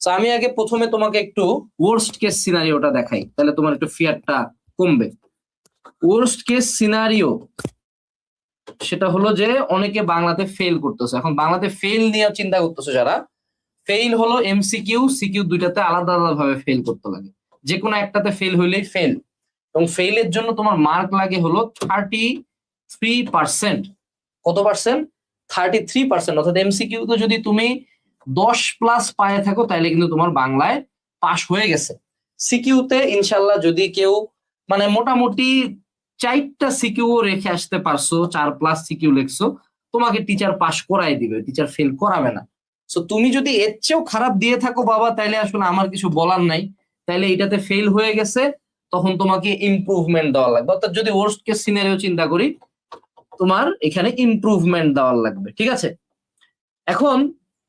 তো আমি আগে প্রথমে তোমাকে একটু ওয়ার্স্ট কেস সিনারিওটা দেখাই, তাহলে তোমার একটু ফিয়ারটা কমবে। ওয়ার্স্ট কেস সিনারিও সেটা হলো যে অনেকে বাংলাতে ফেল করতেছে। এখন বাংলাতে ফেল নিয়ে চিন্তা করতেছে যারা, ফেল হলো এমসিকিউ সিকিউ দুইটাতে আলাদা আলাদা ভাবে ফেল করতে লাগে। যে কোনো একটাতে ফেল হইলেই ফেল, এবং ফেইলের জন্য তোমার মার্ক লাগে হলো 33%। কত পার্সেন্ট? 33%। অর্থাৎ এমসিকিউ তো যদি তুমি 10+ পায়ে থাকো তাহলে কিন্তু তোমার বাংলায় পাশ হয়ে গেছে। সিকিউতে ইনশাল্লাহ যদি কেউ মানে মোটামুটি 4টা সিকিউ রেখে আসতে পারছো, 4+ সিকিউ লিখছো, তোমাকে টিচার পাশ করাই দিবে, টিচার ফেল করাবে না। সো তুমি যদি এর চেয়েও খারাপ দিয়ে থাকো বাবা, তাইলে আসলে আমার কিছু বলার নাই, তাইলে এটাতে ফেল হয়ে গেছে, তখন তোমাকে ইমপ্রুভমেন্ট দেওয়া লাগবে। অর্থাৎ যদি ওয়ার্স্ট কেস সিনারিও চিন্তা করি, তোমার এখানে ইমপ্রুভমেন্ট দেওয়ার লাগবে, ঠিক আছে? এখন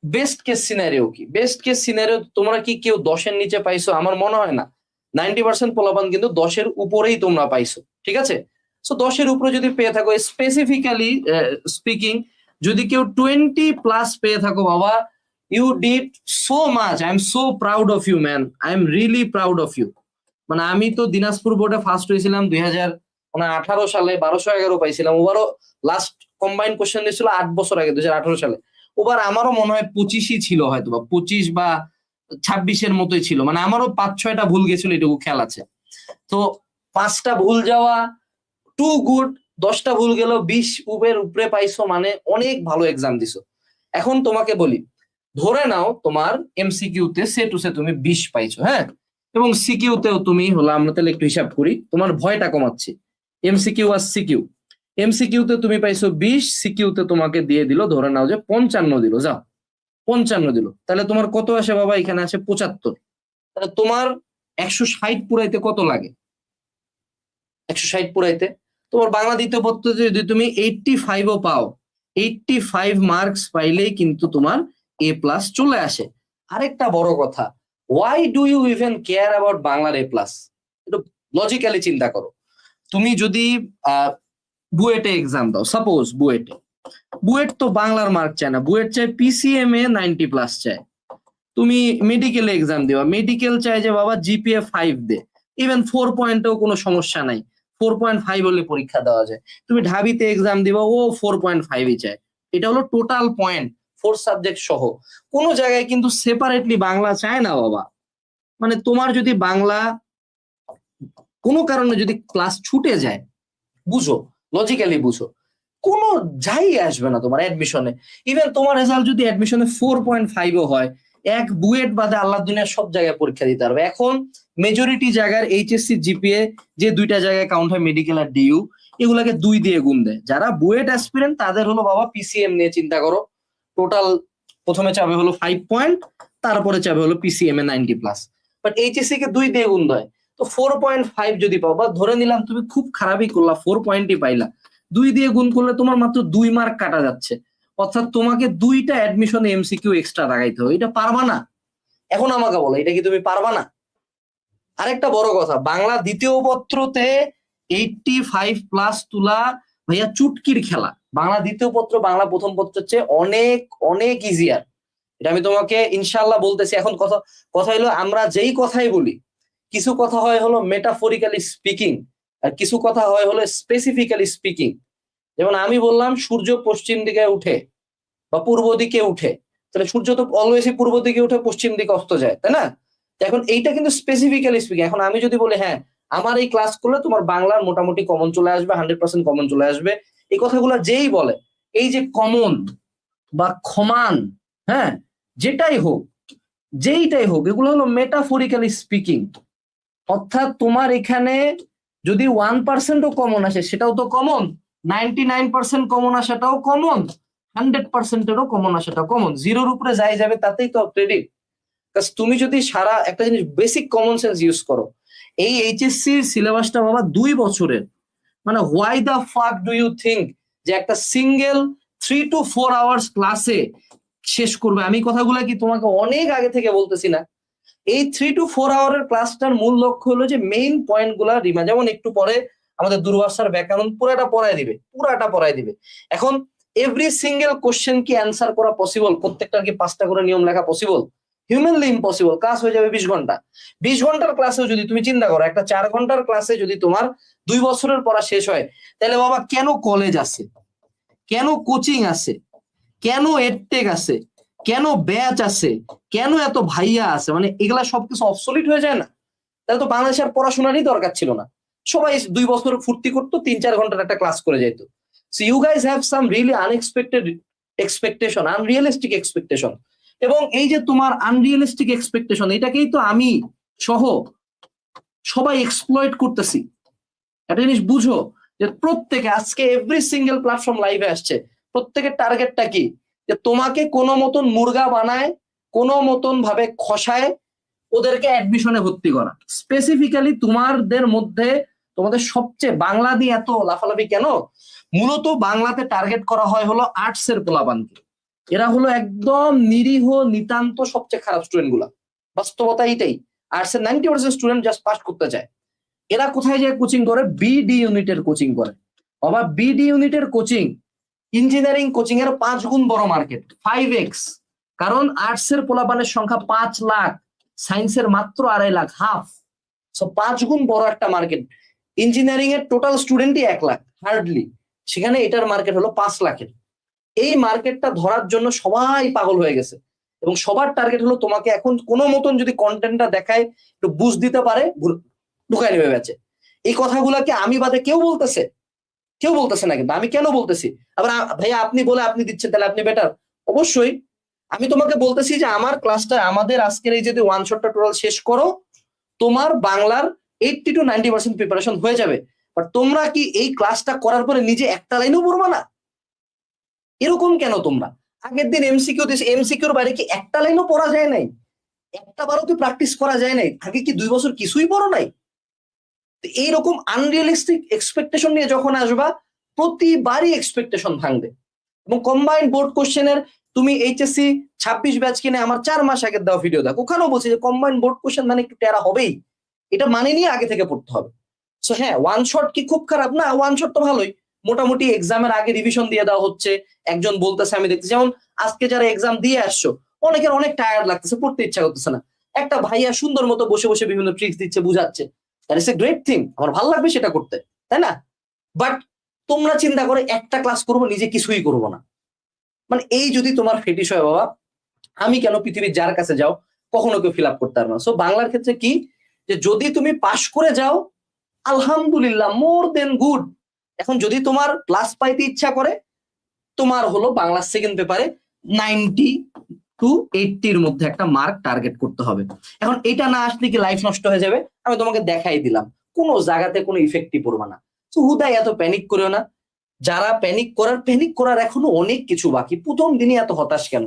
বেস্ট কেস সিনারিও কি? বেস্ট কেস সিনারিও তোমরা কি কেউ 10-এর নিচে পাইছো? আমার মনে হয় না। 90% পোলাপান কিন্তু 10-এর উপরেই তোমরা পাইছো, ঠিক আছে? সো 10-এর উপরে যদি পেয়ে থাকো, স্পেসিফিক্যালি স্পিকিং, যদি কেউ 20+ পেয়ে থাকো বাবা, you did so much, I am so proud of you man, I am really proud of you. মানে আমি তো দিনাজপুর বোর্ডে ফার্স্ট হয়েছিলাম 2018 সালে, 1211 পাইছিলাম। ওভারও লাস্ট কম্বাইন্ড কোশ্চেন দিয়েছিল 8 বছর আগে, 2018 সালে। ওবার আমারও মনে হয় 25ই ছিল, হয়তো বা 25 বা 26-এর মতোই ছিল। মানে আমারও 5-6টা ভুল গেছিল, এটুকু খেয়াল আছে। তো 5টা ভুল যাওয়া টু গুড, 10টা ভুল গেল, 20 উপরে পাইছো, মানে অনেক ভালো এক্সাম দিছো। এখন তোমাকে বলি, ধরে নাও তোমার এমসিকিউতে সে টু সে তুমি 20 পাইছো, হ্যাঁ, এবং সিকিউতেও তুমি হলো, আমরা তাহলে একটু হিসাব করি, তোমার ভয়টা কমাচ্ছি। এমসিকিউ আর সিকিউ, এমসিকিউতে তুমি পাইছো 20, সিকিউতে তোমাকে দিয়ে দিল ধরে নাও যে 55 দিল, যাও 55 দিল, তাহলে তোমার কত আসে বাবা? এখানে আসে 75। তাহলে তোমার 160 পুরাইতে কত লাগে? 160 পুরাইতে তোমার বাংলা দ্বিতীয় পত্রতে যদি তুমি 85ও পাও, 85 মার্কস পাইলেই কিন্তু তোমার A+ চলে আসে। আরেকটা বড় কথা, why do you even care about বাংলার A+? একটু লজিক্যালি চিন্তা করো। তুমি যদি বুয়েটে এক্সাম দাও, সাপোজ বুয়েট তো বাংলার মার্ক চায় না, বুয়েট চায় PCMA 90+ চায়। তুমি মেডিকেলে এক্সাম দিবা, মেডিকেল চায় যে বাবা GPA 5 দে, ইভেন 4 পয়েন্টেও কোনো সমস্যা নাই, 4.5 হলে পরীক্ষা দেওয়া যায়। তুমি ঢাবিতে এক্সাম দিবা, ও 4.5ই চায়। এটা হলো টোটাল পয়েন্ট, 4 সাবজেক্ট সহ। কোনো জায়গায় কিন্তু সেপারেটলি বাংলা চায় না বাবা। মানে তোমার যদি বাংলা কোনো কারণে যদি ক্লাস ছুটে যায়, বুঝো, লজিক্যালি বুঝো, কোনো যাই আসবে না তোমার অ্যাডমিশনে। ইভেন তোমার রেজাল্ট যদি অ্যাডমিশনে 4.5ও হয়, এক বুয়েট বাদে আল্লাহ দুনিয়ার সব জায়গায় পরীক্ষা দিতে পারবে। এখন মেজরিটি জায়গার এইচএসসি জিপিএ যে 2টা জায়গায় কাউন্ট হয়, মেডিকেল আর ডিইউ, এগুলাকে 2 দিয়ে গুণ দেয়। যারা বুয়েট অ্যাসপিরেন্ট তাদের হলো বাবা পিসিএম নিয়ে চিন্তা করো, টোটাল প্রথমে চাবে হলো 5 পয়েন্ট, তারপরে চাবে হলো PCMA 90+। বাট এইচএসসি কে 2 দিয়ে গুণ দেয়, তো 4.5 যদি পাও, বা ধরে নিলাম তুমি খুব খারাপই করলা, 4 পয়েন্টই পাইলা, 2 দিয়ে গুণ করলে তোমার মাত্র 2 মার্ক কাটা যাচ্ছে। অর্থাৎ তোমাকে 2টা অ্যাডমিশনে এমসিকিউ এক্সট্রা লাগাইতে হবে। এটা পারবা না? এখন আমাকে বলো, এটা কি তুমি পারবা না? আরেকটা বড় কথা, বাংলা দ্বিতীয় পত্রতে 85+ তুলা ভাইয়া চুটকির খেলা। বাংলা দ্বিতীয় পত্র বাংলা প্রথম পত্রের চেয়ে অনেক অনেক ইজিয়ার, এটা আমি তোমাকে ইনশাল্লাহ বলতেছি। এখন কথা কথা হলো, আমরা যেই কথাই বলি, কিছু কথা হয় হলো মেটাফরিক্যালি স্পিকিং, আর কিছু কথা হয় হলো স্পেসিফিক্যালি স্পিকিং। যেমন আমি বললাম সূর্য পশ্চিম দিকে উঠে বা পূর্ব দিকে উঠে, তাহলে সূর্য তো অলওয়েজই পূর্ব দিকে উঠে পশ্চিম দিকে অস্ত যায়, তাই না? এখন এইটা কিন্তু স্পেসিফিক্যালি স্পিকিং। এখন আমি যদি বলি হ্যাঁ, আমার এই ক্লাস করলে তোমার বাংলার মোটামুটি কমন চলে আসবে, 100% কমন চলে আসবে, এই কথাগুলো যেই বলে, এই যে কমন বা ক্ষমান, হ্যাঁ, যেটাই হোক, যেইটাই হোক, এগুলো হলো মেটাফরিক্যালি স্পিকিং। অর্থাৎ তোমার এখানে যদি 1%ও কমন আসে সেটাও তো কমন, 99% কমন আসাটাও কমন, 100%-এরও কমন আসাটাও কমন। 0-র উপরে যাই যাবে তাতেই তো ক্রেডিট। তুমি যদি সারা একটা জিনিস বেসিক কমন সেন্স ইউজ করো, এই এইচএসসি সিলেবাসটা বাবা 2 বছরের। মানে why the fuck do you think যে একটা সিঙ্গেল 3 to 4 আওয়ার্স ক্লাসে শেষ করবে? আমি কথাগুলো কি তোমাকে অনেক আগে থেকে বলতেছি না? এই 3 to 4 আওয়ারের ক্লাসটার মূল লক্ষ্য হলো যে মেইন পয়েন্ট গুলা রিমা, যেমন একটু পরে আমাদের দুর্বাসার ব্যাকরণ পুরাটা পড়ায় দিবে। এখন এভরি সিঙ্গেল কোশ্চেন কি অ্যান্সার করা পসিবল? প্রত্যেকটার কি 5টা করে নিয়ম লেখা পসিবল? Humanly impossible. ক্লাস হয়ে যাবে 20 ঘন্টা। 20 ঘন্টার ক্লাসেও যদি তুমি চিন্তা করো, একটা 4 ঘন্টার ক্লাসে যদি তোমার 2 বছরের পড়া শেষ হয়, তাহলে বাবা কেন কলেজ আছে, কেন কোচিং আছে, কেন এডটেক আছে, কেন ব্যাচ আছে, কেন এত ভাইয়া আছে? মানে এগুলা সবকিছু অবসলিট হয়ে যায় না? তাহলে তো বাংলাদেশের পড়াশোনারই দরকার ছিল না। সবাই 2 বছর ফুর্তি করতো, 3-4 ঘন্টার একটা ক্লাস করে যেত। So you guys have some really unexpected expectation, unrealistic expectation. এবং এই যে তোমার আনরিয়েলিস্টিক এক্সপেকটেশন, এটাকেই তো আমি সহ সবাই এক্সপ্লয়েট করতেছি। একটা জিনিস বুঝো যে প্রত্যেকে আজকে এভরি সিঙ্গেল প্ল্যাটফর্ম লাইভে আসছে, প্রত্যেকের টার্গেটটা কি? যে তোমাকে কোনো মতন মুরগা বানায়, কোনো মতন ভাবে খসায় ওদেরকে অ্যাডমিশনে ভর্তি করা। স্পেসিফিক্যালি তোমাদের মধ্যে তোমাদের সবচেয়ে বাংলা দিয়ে এত লাফালাফি কেন? মূলত বাংলাতে টার্গেট করা হয় হলো আর্টসের পোলাপানকে। এরা হলো একদম নিরীহ নিতান্ত সবচেয়ে খারাপ স্টুডেন্ট গুলা। বাস্তবতা এইটাই, আর্টসের 90% স্টুডেন্ট জাস্ট পাস করতে চায়। এরা কোথায় যায় কোচিং করে? বিডি ইউনিটের কোচিং করে। বাবা বিডি ইউনিটের কোচিং ইঞ্জিনিয়ারিং কোচিং এর 5 গুণ বড় মার্কেট, 5x। কারণ আর্টসের পোলাপানের সংখ্যা 5 লাখ, সায়েন্সের মাত্র 2.5 লাখ, হাফ। সো 5 গুণ বড় একটা মার্কেট। ইঞ্জিনিয়ারিং এর টোটাল স্টুডেন্টই 1 লাখ হার্ডলি, সেখানে এটার মার্কেট হলো 5 লাখের। এই মার্কেটটা ধরার জন্য সবাই পাগল হয়ে গেছে এবং সবার টার্গেট হলো তোমাকে এখন কোনো মতন যদি কন্টেন্টটা দেখায় একটু বুঝ দিতে পারে ঢুকাই নেবে ব্যাচে। এই কথাগুলোকে আমি বাদে কেউ বলতেছে? কেউ বলতেছে না। কিন্তু আমি কেন বলতেছি? আবার ভাইয়া আপনি বলে আপনি দিচ্ছেন, তাহলে আপনি বেটার? অবশ্যই। আমি তোমাকে বলতেছি যে আমার ক্লাসটা, আমাদের আজকের এই যদি ওয়ান শটটা টোটাল শেষ করো, তোমার বাংলার 80 to 90% প্রিপারেশন হয়ে যাবে। বাট তোমরা কি এই ক্লাসটা করার পরে নিজে একটা লাইনও পড়বা না? এরকম কেন তোমরা? আগের দিন এমসিকিউ দিয়েছে, এমসিকিউর বাইরে কি একটা লাইনও পড়া যায় নাই? একটা বারও কি প্র্যাকটিস করা যায় নাই? আগে কি 2 বছর কিছুই পড়ো নাই? এইরকম আনরিয়েলিস্টিক এক্সপেকটেশন নিয়ে যখন আসবা, প্রতিবারই এক্সপেকটেশন ভাঙবে। এবং কম্বাইন্ড বোর্ড কোশ্চেনের তুমি এইচএসসি 26 ব্যাচ কিনে আমার 4 মাস আগের দেওয়া ভিডিও দেখো, ওখানেও বলছি যে কম্বাইন্ড বোর্ড কোশ্চেন মানে একটু টেরা হবেই, এটা মানে নিয়ে আগে থেকে পড়তে হবে। সো হ্যাঁ, ওয়ান শট কি খুব খারাপ না? ওয়ান শট তো ভালোই, মোটামুটি এক্সামের আগে রিভিশন দিয়ে দেওয়া হচ্ছে। একজন বলতেছে, আমি দেখতেছি যেমন আজকে যারা এক্সাম দিয়ে আসছো, অনেকের অনেক টায়ার্ড লাগতেছে, পড়তে ইচ্ছা করতেছে না। একটা ভাইয়া সুন্দর মতো বসে বসে বিভিন্ন ট্রিক্স দিচ্ছে, বুঝাচ্ছে, that is a great thing, আমার ভালো লাগবে সেটা করতে, তাই না? বাট তোমরা চিন্তা করে একটা ক্লাস করবো, নিজে কিছুই করবো না। মানে এই যদি তোমার ফেটিস হয় বাবা, আমি কেন পৃথিবীর যার কাছে যাও কখনো কেউ ফিল আপ করতে পারবে না। সো বাংলার ক্ষেত্রে কি, যে যদি তুমি পাশ করে যাও আলহামদুলিল্লাহ, মোর দেন গুড। এখন যদি তোমার প্লাস পাইতে ইচ্ছা করে, তোমার হলো বাংলা সেকেন্ড পেপারে 90 to 80-র মধ্যে একটা মার্ক টার্গেট করতে হবে। এখন এটা না আসলে কি লাইফ নষ্ট হয়ে যাবে? আমি তোমাকে দেখাই দিলাম, কোনো জায়গাতে কোনো ইফেক্টই পড়বে না। তো হুদাই এত প্যানিক করিও না। যারা প্যানিক করার এখনো অনেক কিছু বাকি। প্রথম দিনই এত হতাশ কেন?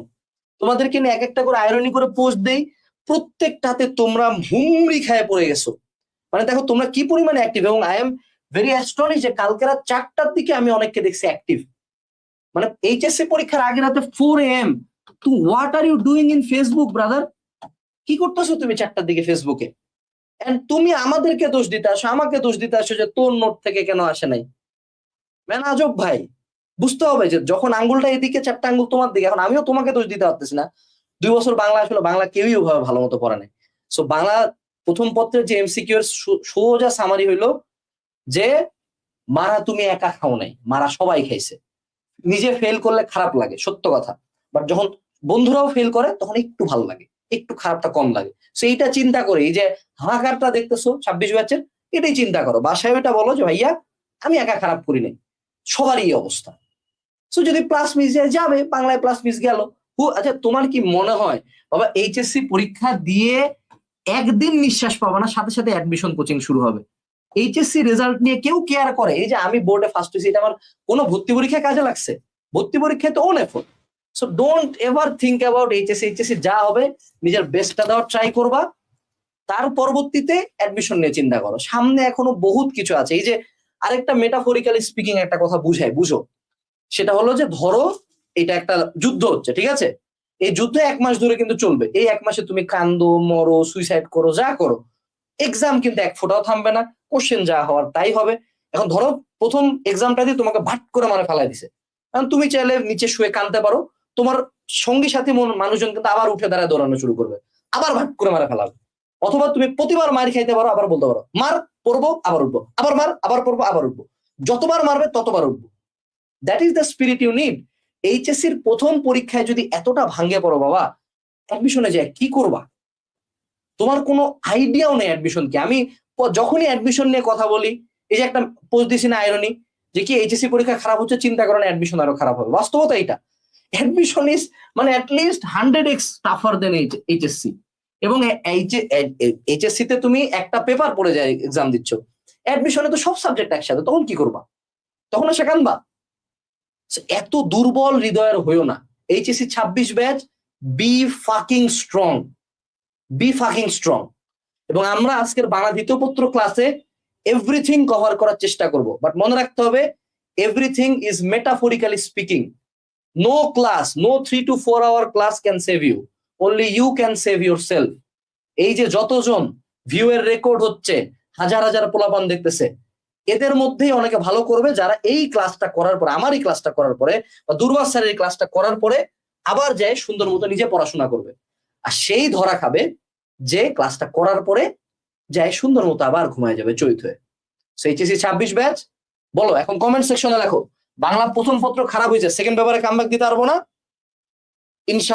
তোমাদেরকে নিয়ে এক একটা করে আয়রনি করে পোস্ট দেই, প্রত্যেকটাতে তোমরা হুমড়ি খায় পড়ে গেছো। মানে দেখো তোমরা কি পরিমাণে অ্যাক্টিভ। এবং আই এম ভেরি অ্যাস্টনিশ যে কালকে রাত 4টার দিকে আমি অনেককে দেখছি অ্যাক্টিভ। মানে এইচএসসি পরীক্ষার আগে রাতে 4 AM। তো what are you doing in Facebook brother? কি করতেছো তুমি 4টার দিকে ফেসবুকে? এন্ড তুমি আমাদেরকে দোষ দিতে আসো, আমাকে দোষ দিতে আসো যে তোর নোট থেকে কেন আসে নাই। ম্যান আজব ভাই। বুঝতে হবে যে যখন আঙ্গুলটা এদিকে, 4টা আঙ্গুল তোমার দিকে, এখন আমিও তোমাকে দোষ দিতে পারতেছি না। 2 বছর বাংলা আসলে বাংলা কেউই ওভাবে ভালো মতো পড়ে নাই। সো বাংলা প্রথম পত্রের যে এমসিকিউ এর সোজা সামারি হইলো যে মারা তুমি একা খাও নাই, মারা সবাই খাইছে। নিজে ফেল করলে খারাপ লাগে, সত্য কথা। বাট যখন বন্ধুরাও ফেল করে তখন একটু ভালো লাগে, একটু খারাপটা কম লাগে। সেইটা চিন্তা করে এই যে হাহাকারটা দেখতেছো 26 ব্যাচের, এটাই চিন্তা করো, বাসায় এটা বলো যে ভাইয়া আমি একা খারাপ করি নাই, সবারই এই অবস্থা। সো যদি প্লাস মিস যায় যাবে, বাংলায় প্লাস মিস গেল। আচ্ছা তোমার কি মনে হয় বাবা এইচএসসি পরীক্ষা দিয়ে একদিন নিঃশ্বাস পাবো না, সাথে সাথে অ্যাডমিশন কোচিং শুরু হবে? এইচএসসি রেজাল্ট নিয়ে কেউ কেয়ার করে? এই যে আমি বোর্ডে ফার্স্ট হয়েছি, এটা আমার কোনো ভর্তি পরীক্ষায় কাজে লাগছে? ভর্তি পরীক্ষায় তো own effort. So don't ever think about HSC. HSC যা হবে নিজের বেস্টটা দেওয়ার ট্রাই করবা, তার পরবর্তীতে অ্যাডমিশন নিয়ে চিন্তা করো। সামনে এখনো বহুত কিছু আছে। এই যে আরেকটা মেটাফরিক্যালি স্পিকিং একটা কথা বুঝো, সেটা হলো যে ধরো এটা একটা যুদ্ধ হচ্ছে, ঠিক আছে? এই যুদ্ধ 1 মাস ধরে কিন্তু চলবে। এই 1 মাসে তুমি কান্দো, মরো, সুইসাইড করো, যা করো, এক্সাম কিন্তু এক ফোঁটাও থামবে না, কোশ্চেন যা হওয়ার তাই হবে। এখন ধরো প্রথম এক্সামটা দিয়ে তোমাকে ভাট করে মানে ফেলাই দিছে, কারণ তুমি চাইলে নিচে শুয়ে কাঁদতে পারো, তোমার সঙ্গী সাথী মানুষজন কিন্তু আবার উঠে দাঁড়ায় দৌড়ানো শুরু করবে। আবার ভাগ করে মারা ফেলাবে। অথবা তুমি প্রতিবার মার খাইতে পারো, আবার বলতে পারো মার, পড়বো আবার উঠবো, আবার মার, আবার পড়বো আবার উঠবো, যতবার মারবে ততবার উঠবো। That is the spirit you need. এইচএসসির প্রথম পরীক্ষায় যদি এতটা ভাঙ্গে পড়ো বাবা, অ্যাডমিশনে যায় কি করবা? তোমার কোনো আইডিয়াও নেই অ্যাডমিশন কি। আমি যখনই অ্যাডমিশন নিয়ে কথা বলি, এই যে একটা পোস্ট দিছি না আইরনি, যে কি এইচএসসি পরীক্ষা খারাপ হচ্ছে, চিন্তা করেন অ্যাডমিশন আরো খারাপ হবে। বাস্তবতা এটা, অ্যাডমিশন ইজ মানে অ্যাটলিস্ট 100x টাফার দেন এইচএসসি। এবং এইচএসসি তে তুমি একটা পেপার পড়ে যায় এক্সাম দিচ্ছ, অ্যাডমিশনে তো সব সাবজেক্ট একসাথে, তখন কি করবা? তখন সে কানবা। এত দুর্বল হৃদয়ের হইও না। HSC 26 batch, be fucking strong, be fucking strong. এবং আমরা আজকের বাংলা দ্বিতীয় পত্র ক্লাসে এভরিথিং কভার করার চেষ্টা করব, বাট মনে রাখতে হবে everything is metaphorically speaking. No class, no 3 to 4 hour class can save you, only you can save yourself. এই যে যতজন ভিউ এর রেকর্ড হচ্ছে, হাজার হাজার পোলাপান দেখতেছে, এদের মধ্যেই অনেকে ভালো করবে যারা এই ক্লাসটা করার পরে, আমার এই ক্লাসটা করার পরে বা দুর্বাস স্যারের এই ক্লাসটা করার পরে আবার যায় সুন্দর মতো নিজে পড়াশোনা করবে। আর সেই ধরা খাবে যে ক্লাসটা করার পরে যায় সুন্দর মতো আবার ঘুমায় যাবে চৈত হয়ে। এইচএসসি 26 ব্যাচ, বলো এখন কমেন্ট সেকশনে লেখো, বাংলা প্রথম পত্র খারাপ হয়েছে, সেকেন্ড পেপারে কামব্যাক দিতে পারবো না ইনশাআল্লাহ।